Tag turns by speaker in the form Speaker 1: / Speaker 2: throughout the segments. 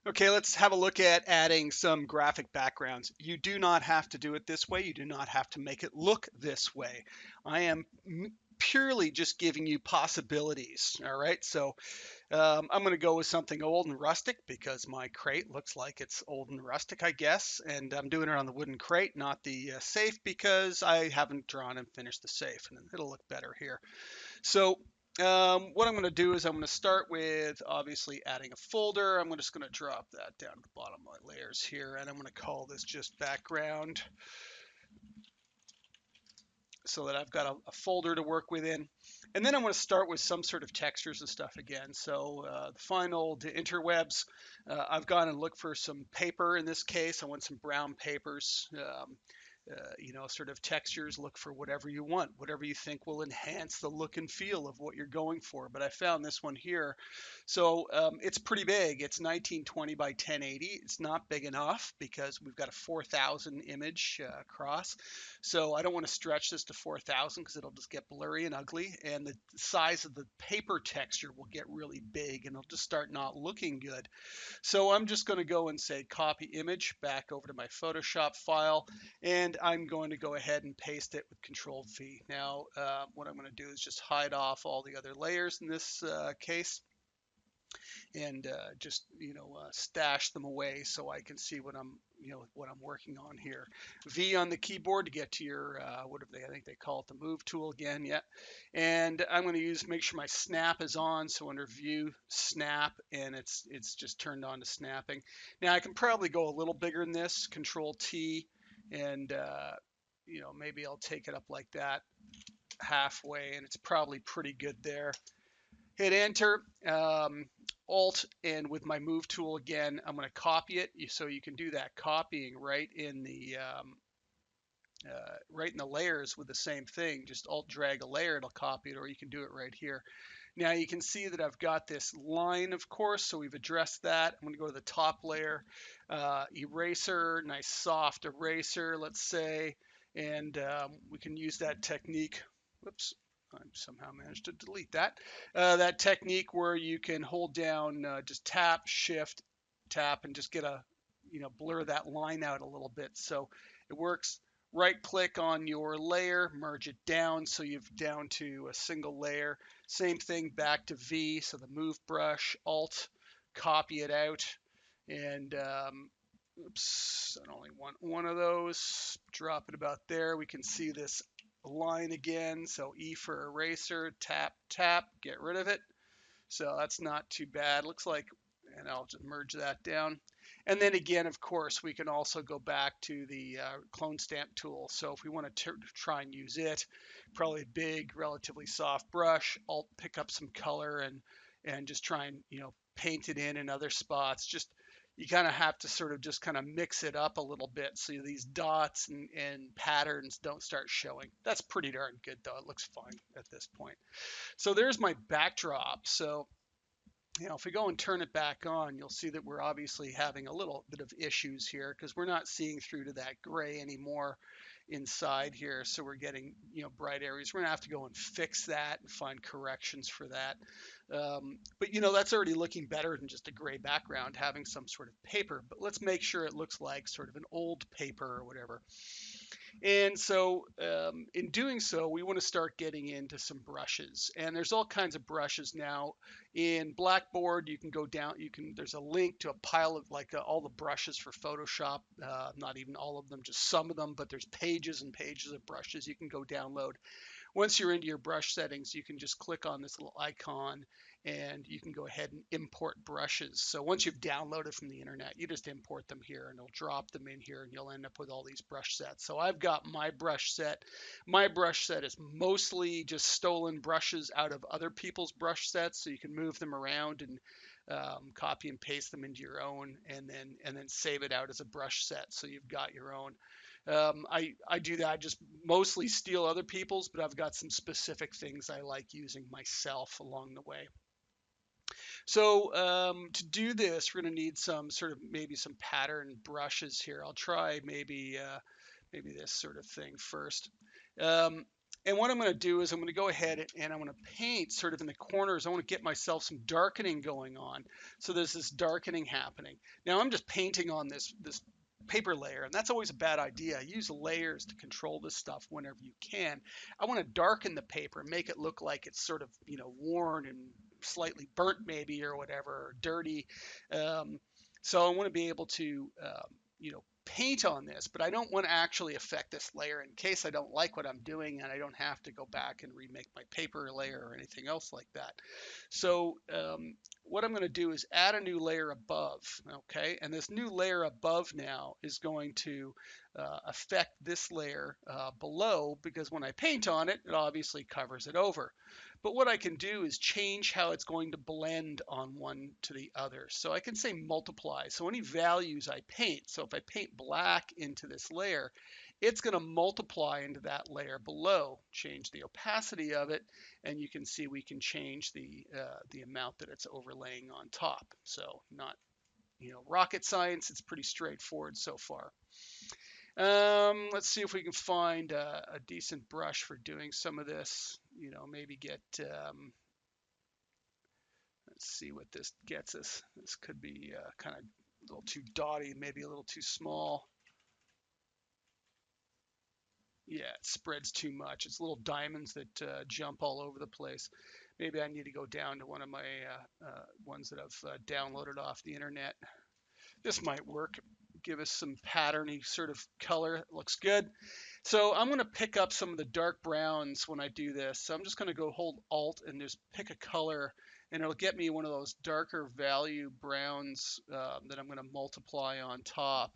Speaker 1: Okay, let's have a look at adding some graphic backgrounds. You do not have to do it this way. You do not have to make it look this way. I am purely just giving you possibilities. All right, so I'm going to go with something old and rustic because my crate looks like it's old and rustic, I guess. And I'm doing it on the wooden crate, not the safe, because I haven't drawn and finished the safe, and it'll look better here. So what I'm going to do is I'm going to start with obviously adding a folder. I'm just going to drop that down to the bottom of my layers here, and I'm going to call this just background so that I've got a folder to work within. And then I'm going to start with some sort of textures and stuff again. So the final interwebs, I've gone and looked for some paper in this case. I want some brown papers. Sort of textures, look for whatever you want, whatever you think will enhance the look and feel of what you're going for. But I found this one here. So it's pretty big. It's 1920 by 1080. It's not big enough because we've got a 4000 image across. So I don't want to stretch this to 4000 because it'll just get blurry and ugly. And the size of the paper texture will get really big and it'll just start not looking good. So I'm just going to go and say copy image back over to my Photoshop file, and I'm going to go ahead and paste it with Control V. Now, what I'm going to do is just hide off all the other layers in this case, and just stash them away so I can see what I'm working on here. V on the keyboard to get to your I think they call it the move tool again. Yeah, and I'm going to make sure my snap is on. So under View, Snap, and it's just turned on to snapping. Now I can probably go a little bigger than this. Control T, and maybe I'll take it up like that halfway, and it's probably pretty good there. Hit enter, alt, and with my move tool again, I'm going to copy it. So you can do that copying right in the layers with the same thing. Just alt drag a layer, it'll copy it, or you can do it right here. Now you can see that I've got this line, of course, so we've addressed that. I'm going to go to the top layer, eraser, nice soft eraser, let's say, and we can use that technique. Whoops, I somehow managed to delete that. That technique where you can hold down, just tap, shift, tap, and just get blur that line out a little bit. So it works. Right click on your layer, merge it down so you've down to a single layer. Same thing back to V, so the move brush, alt, copy it out, and oops, I only want one of those. Drop it about there. We can see this line again. So E for eraser, tap, tap, get rid of it. So that's not too bad. Looks like, and I'll just merge that down. And then again, of course, we can also go back to the clone stamp tool. So if we want to try and use it, probably a big, relatively soft brush, I'll pick up some color and just try and paint it in other spots. Just you kind of have to sort of just kind of mix it up a little bit so these dots and patterns don't start showing. That's pretty darn good though. It looks fine at this point. So there's my backdrop. So if we go and turn it back on, you'll see that we're obviously having a little bit of issues here because we're not seeing through to that gray anymore inside here. So we're getting, bright areas. We're gonna have to go and fix that and find corrections for that. But that's already looking better than just a gray background, having some sort of paper. But let's make sure it looks like sort of an old paper or whatever. And so in doing so, we want to start getting into some brushes. And there's all kinds of brushes now. In Blackboard, you can go down, there's a link to a pile of all the brushes for Photoshop. Not even all of them, just some of them, but there's pages and pages of brushes you can go download. Once you're into your brush settings, you can just click on this little icon and you can go ahead and import brushes. So once you've downloaded from the internet, you just import them here and it'll drop them in here and you'll end up with all these brush sets. So I've got my brush set. My brush set is mostly just stolen brushes out of other people's brush sets. So you can move them around and copy and paste them into your own and then save it out as a brush set. So you've got your own. I do that. I just mostly steal other people's, but I've got some specific things I like using myself along the way. So to do this, we're going to need maybe some pattern brushes here. I'll try maybe this sort of thing first. And what I'm going to do is I'm going to go ahead and I'm going to paint sort of in the corners. I want to get myself some darkening going on. So there's this darkening happening. Now I'm just painting on this paper layer, and that's always a bad idea. Use layers to control this stuff whenever you can. I want to darken the paper, make it look like it's sort of, worn and slightly burnt maybe or whatever, or dirty. Um, so I want to be able to, paint on this, but I don't want to actually affect this layer in case I don't like what I'm doing and I don't have to go back and remake my paper layer or anything else like that. So what I'm going to do is add a new layer above, okay? And this new layer above now is going to affect this layer below, because when I paint on it, it obviously covers it over. But what I can do is change how it's going to blend on one to the other. So I can say multiply. So any values I paint, so if I paint black into this layer, it's going to multiply into that layer below, change the opacity of it, and you can see we can change the amount that it's overlaying on top. So not, rocket science. It's pretty straightforward so far. Let's see if we can find a decent brush for doing some of this. Maybe get, let's see what this gets us. This could be kind of a little too dotty, maybe a little too small. Yeah, it spreads too much. It's little diamonds that jump all over the place. Maybe I need to go down to one of my ones that I've downloaded off the internet. This might work. Give us some patterny sort of color. It looks good. So I'm going to pick up some of the dark browns when I do this. So I'm just going to go hold Alt and just pick a color, and it'll get me one of those darker value browns that I'm going to multiply on top.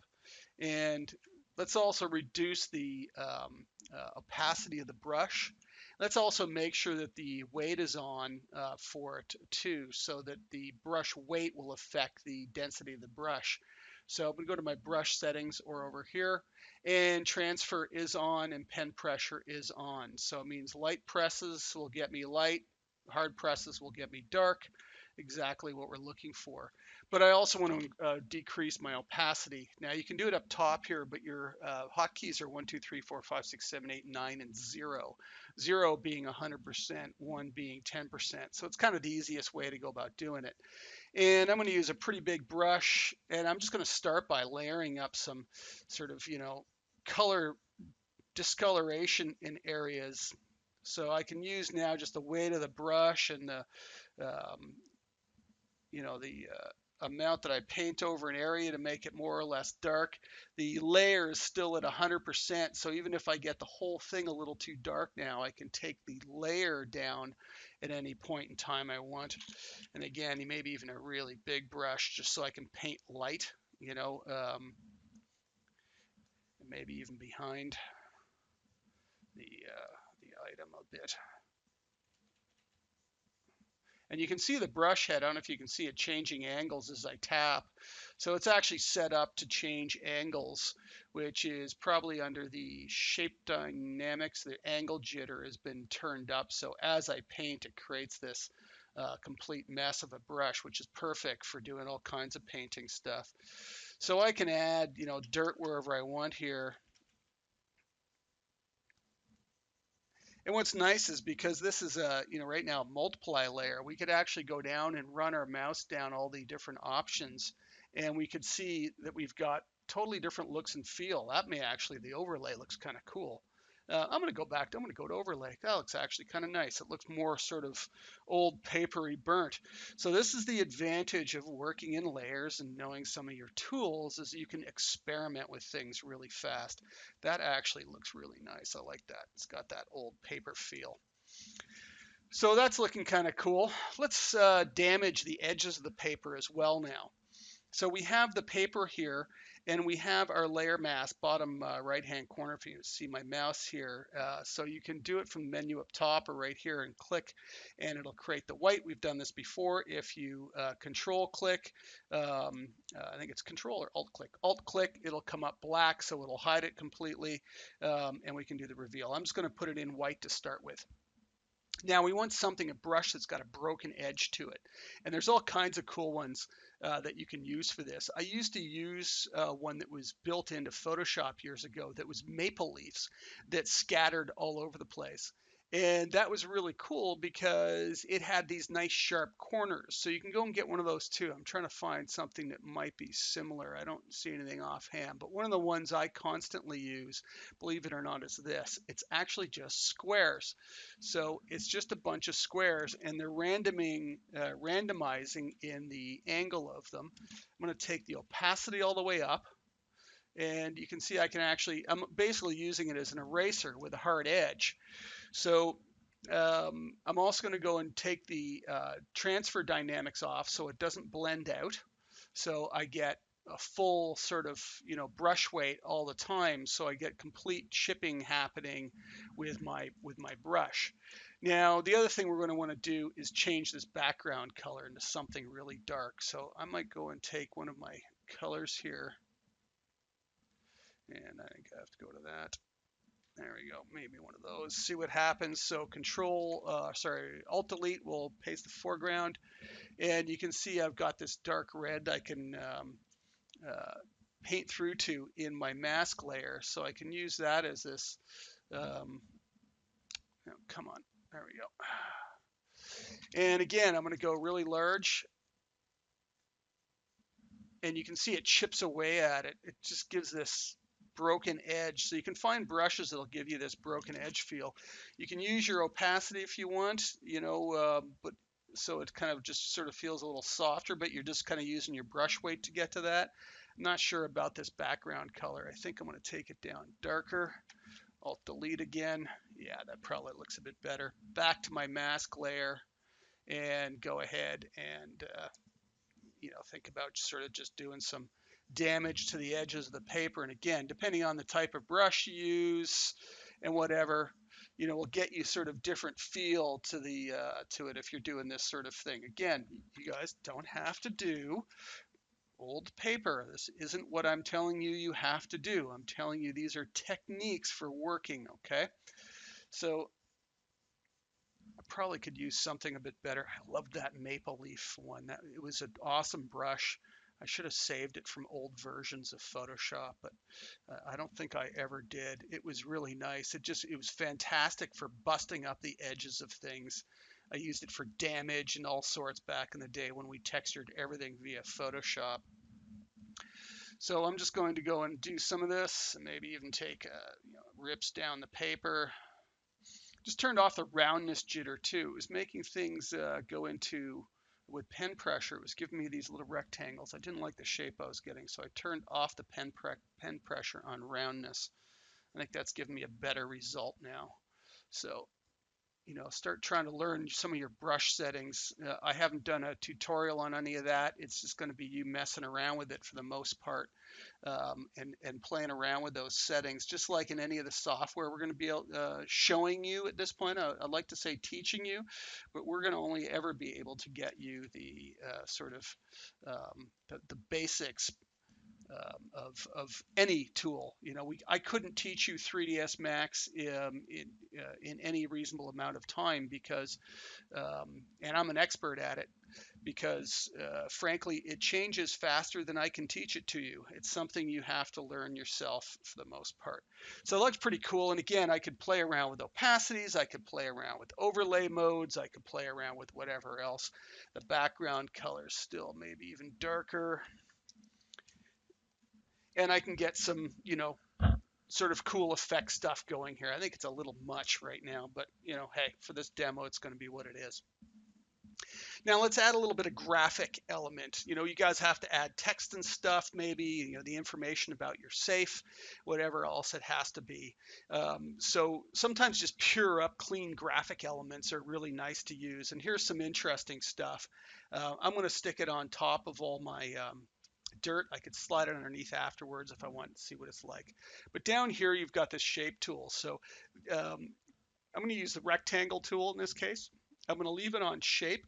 Speaker 1: And let's also reduce the opacity of the brush. Let's also make sure that the weight is on for it too, so that the brush weight will affect the density of the brush. So I'm going to go to my brush settings or over here, and transfer is on and pen pressure is on. So it means light presses will get me light, hard presses will get me dark, exactly what we're looking for. But I also want to decrease my opacity. Now you can do it up top here, but your hotkeys are 1, 2, 3, 4, 5, 6, 7, 8, 9, and 0. 0 being 100%, 1 being 10%. So it's kind of the easiest way to go about doing it. And I'm going to use a pretty big brush, and I'm just going to start by layering up some sort of, color discoloration in areas. So I can use now just the weight of the brush and the, um, the amount that I paint over an area to make it more or less dark. The layer is still at 100%, so even if I get the whole thing a little too dark now, I can take the layer down at any point in time I want. And again, maybe even a really big brush just so I can paint light, maybe even behind the item a bit. And you can see the brush head. I don't know if you can see it changing angles as I tap. So it's actually set up to change angles, which is probably under the shape dynamics. The angle jitter has been turned up. So as I paint, it creates this complete mess of a brush, which is perfect for doing all kinds of painting stuff. So I can add, dirt wherever I want here. And what's nice is because this is a, right now a multiply layer, we could actually go down and run our mouse down all the different options, and we could see that we've got totally different looks and feel. That may actually, the overlay looks kind of cool. I'm going to go to overlay. That looks actually kind of nice. It looks more sort of old papery burnt. So this is the advantage of working in layers and knowing some of your tools, is you can experiment with things really fast. That actually looks really nice. I like that. It's got that old paper feel. So that's looking kind of cool. Let's damage the edges of the paper as well now. So we have the paper here, and we have our layer mask, bottom right-hand corner, if you see my mouse here. So you can do it from the menu up top or right here and click, and it'll create the white. We've done this before. If you control click, I think it's control or alt click, it'll come up black, so it'll hide it completely, and we can do the reveal. I'm just going to put it in white to start with. Now we want a brush that's got a broken edge to it. And there's all kinds of cool ones that you can use for this. I used to use one that was built into Photoshop years ago that was maple leaves that scattered all over the place. And that was really cool because it had these nice sharp corners. So you can go and get one of those too. I'm trying to find something that might be similar. I don't see anything offhand, but one of the ones I constantly use, believe it or not, is this. It's actually just squares. So it's just a bunch of squares and they're randomizing in the angle of them. I'm going to take the opacity all the way up. And you can see I'm basically using it as an eraser with a hard edge. So I'm also going to go and take the transfer dynamics off so it doesn't blend out. So I get a full sort of, brush weight all the time. So I get complete chipping happening with my brush. Now, the other thing we're going to want to do is change this background color into something really dark. So I might go and take one of my colors here. And I think I have to go to that. There we go, maybe one of those. See what happens. So Alt Delete will paste the foreground. And you can see I've got this dark red I can paint through to in my mask layer. So I can use that as this, come on, there we go. And again, I'm gonna go really large. And you can see it chips away at it. It just gives this broken edge. So you can find brushes that'll give you this broken edge feel. You can use your opacity if you want, but so it kind of just sort of feels a little softer, but you're just kind of using your brush weight to get to that. I'm not sure about this background color. I think I'm going to take it down darker. Alt Delete again. Yeah, that probably looks a bit better. Back to my mask layer and go ahead and think about sort of just doing some damage to the edges of the paper. And again, depending on the type of brush you use and whatever, will get you sort of different feel to it if you're doing this sort of thing. Again, you guys don't have to do old paper. This isn't what I'm telling you have to do. I'm telling you these are techniques for working, okay? So I probably could use something a bit better. I loved that maple leaf one. It was an awesome brush. I should have saved it from old versions of Photoshop, but I don't think I ever did. It was really nice. It was fantastic for busting up the edges of things. I used it for damage and all sorts back in the day when we textured everything via Photoshop. So I'm just going to go and do some of this, and maybe even take rips down the paper. Just turned off the roundness jitter too. It was making things go into, with pen pressure, it was giving me these little rectangles. I didn't like the shape I was getting, so I turned off the pen pressure on roundness. I think that's given me a better result now. So, start trying to learn some of your brush settings. I haven't done a tutorial on any of that. It's just going to be you messing around with it for the most part. And playing around with those settings, just like in any of the software we're going to be showing you at this point. I'd like to say teaching you, but we're going to only ever be able to get you the sort of the basics of any tool. I couldn't teach you 3ds Max in any reasonable amount of time because, and I'm an expert at it, because frankly, it changes faster than I can teach it to you. It's something you have to learn yourself for the most part. So it looks pretty cool. And again, I could play around with opacities. I could play around with overlay modes. I could play around with whatever else. The background color still maybe even darker. And I can get some, sort of cool effect stuff going here. I think it's a little much right now, but hey, for this demo, it's going to be what it is. Now let's add a little bit of graphic element. You guys have to add text and stuff, maybe, the information about your safe, whatever else it has to be. So sometimes just pure up clean graphic elements are really nice to use. And here's some interesting stuff. I'm going to stick it on top of all my dirt. I could slide it underneath afterwards if I want to see what it's like. But down here, you've got this shape tool. So I'm going to use the rectangle tool in this case. I'm going to leave it on shape.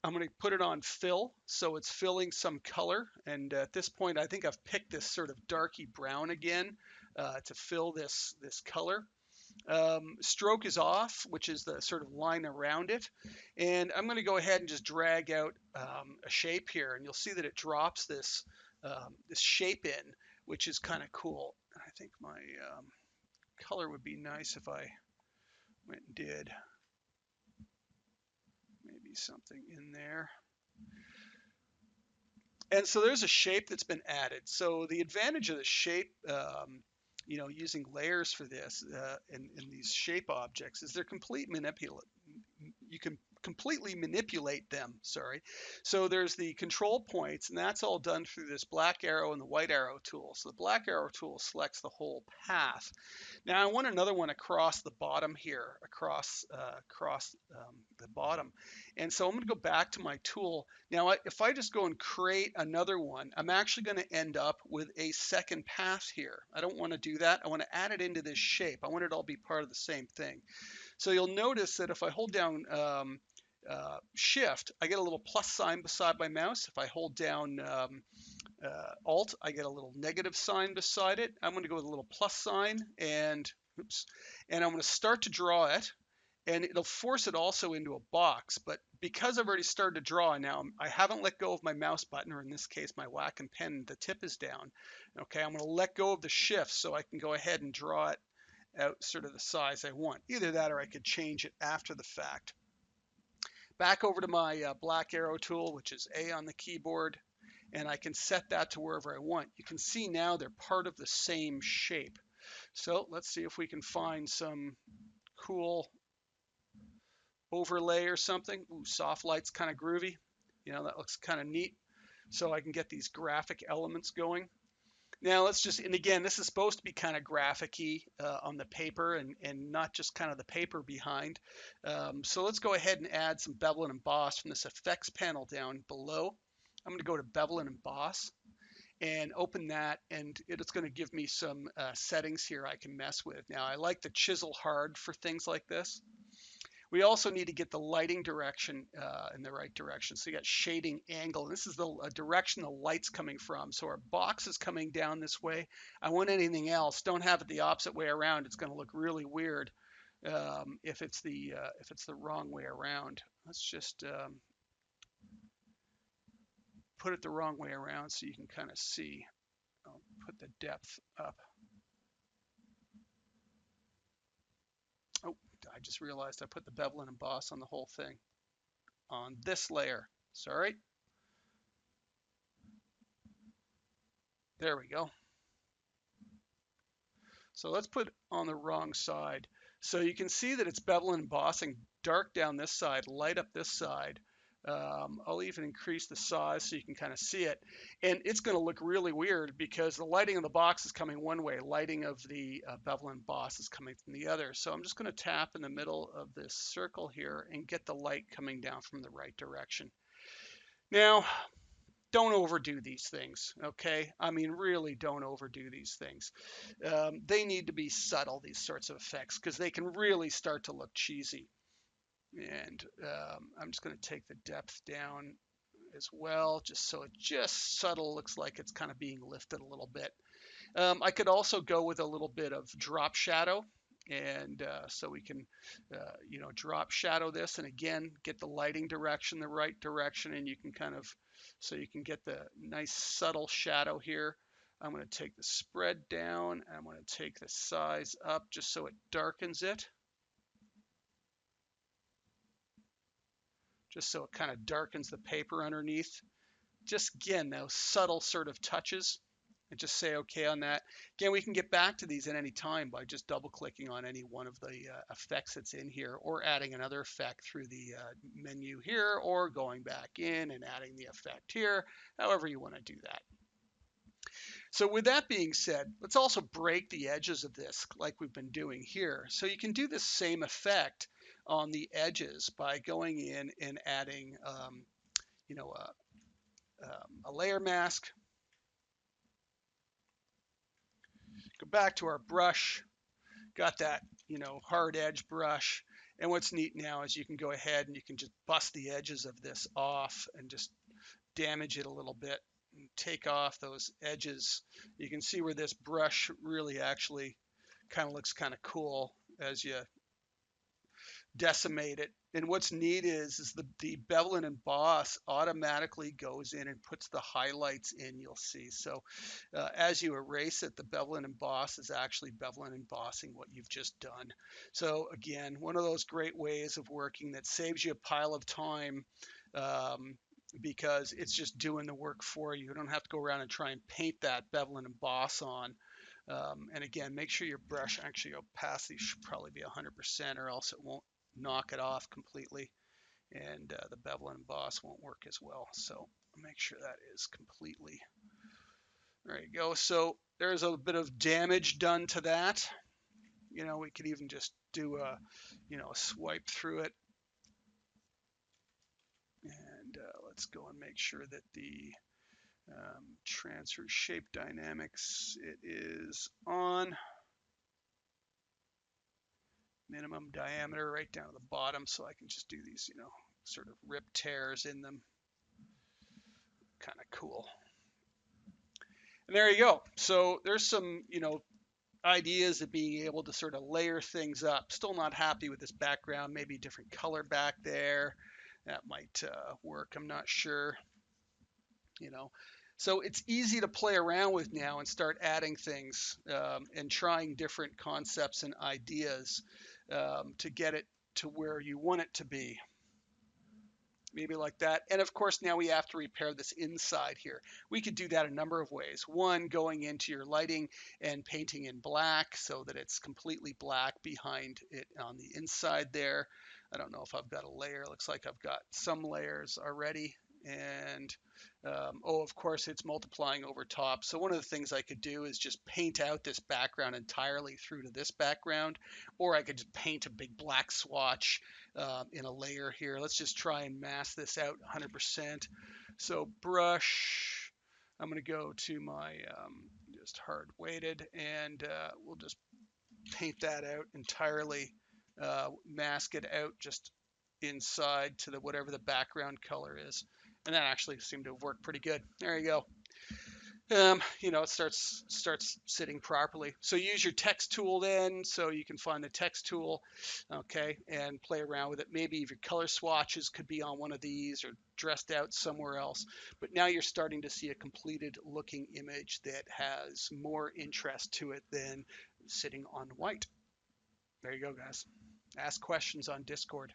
Speaker 1: I'm going to put it on fill, so it's filling some color. And at this point, I think I've picked this sort of darky brown again to fill this color. Stroke is off, which is the sort of line around it. And I'm going to go ahead and just drag out a shape here, and you'll see that it drops this shape in, which is kind of cool. I think my color would be nice if I went and did maybe something in there. And so there's a shape that's been added. So the advantage of the shape, using layers for this in these shape objects is they're complete manipulate. You can completely manipulate them. Sorry. So there's the control points, and that's all done through this black arrow and the white arrow tool. So the black arrow tool selects the whole path. Now I want another one across the bottom here, across the bottom. And so I'm going to go back to my tool. Now, if I just go and create another one, I'm actually going to end up with a second path here. I don't want to do that. I want to add it into this shape. I want it all be part of the same thing. So you'll notice that if I hold down Shift, I get a little plus sign beside my mouse. If I hold down Alt, I get a little negative sign beside it. I'm going to go with a little plus sign, and I'm going to start to draw it, and it'll force it also into a box. But because I've already started to draw now, I haven't let go of my mouse button, or in this case, my Wacom pen, the tip is down. Okay, I'm going to let go of the shift so I can go ahead and draw it out sort of the size I want. Either that, or I could change it after the fact. Back over to my black arrow tool, which is A on the keyboard, and I can set that to wherever I want. You can see now they're part of the same shape. So let's see if we can find some cool overlay or something. Ooh, soft light's kind of groovy. That looks kind of neat. So I can get these graphic elements going. Now let's just, and again, this is supposed to be kind of graphic-y on the paper and not just kind of the paper behind. So let's go ahead and add some bevel and emboss from this effects panel down below. I'm going to go to bevel and emboss and open that, and it's going to give me some settings here I can mess with. Now I like the chisel hard for things like this. We also need to get the lighting direction in the right direction. So you got shading angle. This is the direction the light's coming from. So our box is coming down this way. I want anything else. Don't have it the opposite way around. It's going to look really weird if it's the wrong way around. Let's just put it the wrong way around so you can kind of see. I'll put the depth up. Oh, I just realized I put the bevel and emboss on the whole thing on this layer. Sorry. There we go. So let's put on the wrong side. So you can see that it's bevel and embossing dark down this side, light up this side. I'll even increase the size so you can kind of see it. And it's going to look really weird because the lighting of the box is coming one way, lighting of the bevel and emboss is coming from the other. So I'm just going to tap in the middle of this circle here and get the light coming down from the right direction. Now, don't overdo these things, okay? I mean, really don't overdo these things. They need to be subtle, these sorts of effects, because they can really start to look cheesy. And I'm just going to take the depth down as well, just so it just subtle looks like it's kind of being lifted a little bit. I could also go with a little bit of drop shadow. And so we can, drop shadow this, and again, get the lighting direction, the right direction, and you can kind of, so you can get the nice subtle shadow here. I'm going to take the spread down, and I'm going to take the size up just so it darkens it. Just so it kind of darkens the paper underneath. Just again, those subtle sort of touches. And just say OK on that. Again, we can get back to these at any time by just double clicking on any one of the effects that's in here, or adding another effect through the menu here, or going back in and adding the effect here, however you want to do that. So with that being said, let's also break the edges of this like we've been doing here. So you can do the same effect on the edges by going in and adding a layer mask. Go back to our brush, got that, hard edge brush. And what's neat now is you can go ahead and you can just bust the edges of this off and just damage it a little bit and take off those edges. You can see where this brush really actually kind of looks kind of cool as you decimate it. And what's neat is the bevel and emboss automatically goes in and puts the highlights in, you'll see. So as you erase it, the bevel and emboss is actually bevel and embossing what you've just done. So again, one of those great ways of working that saves you a pile of time, um, because it's just doing the work for you. You don't have to go around and try and paint that bevel and emboss on. And again, make sure your brush actually opacity should probably be 100% or else it won't knock it off completely, and the bevel and emboss won't work as well. So make sure that is completely. There you go. So there's a bit of damage done to that. We could even just do a swipe through it, and let's go and make sure that the transfer shape dynamics, it is on minimum diameter right down to the bottom, so I can just do these, sort of rip tears in them. Kind of cool. And there you go. So there's some, ideas of being able to sort of layer things up. Still not happy with this background, maybe a different color back there. That might work, I'm not sure. So it's easy to play around with now and start adding things, and trying different concepts and ideas, to get it to where you want it to be. Maybe like that. And of course, now we have to repair this inside here. We could do that a number of ways. One, going into your lighting and painting in black so that it's completely black behind it on the inside there. I don't know if I've got a layer. Looks like I've got some layers already. And of course, it's multiplying over top. So one of the things I could do is just paint out this background entirely through to this background, or I could just paint a big black swatch in a layer here. Let's just try and mask this out 100%. So brush, I'm going to go to my just hard weighted, and we'll just paint that out entirely, mask it out just inside to the whatever the background color is. And that actually seemed to have worked pretty good. There you go. It starts sitting properly. So use your text tool then, so you can find the text tool, okay, and play around with it. Maybe if your color swatches could be on one of these or dressed out somewhere else. But now you're starting to see a completed looking image that has more interest to it than sitting on white. There you go, guys. Ask questions on Discord.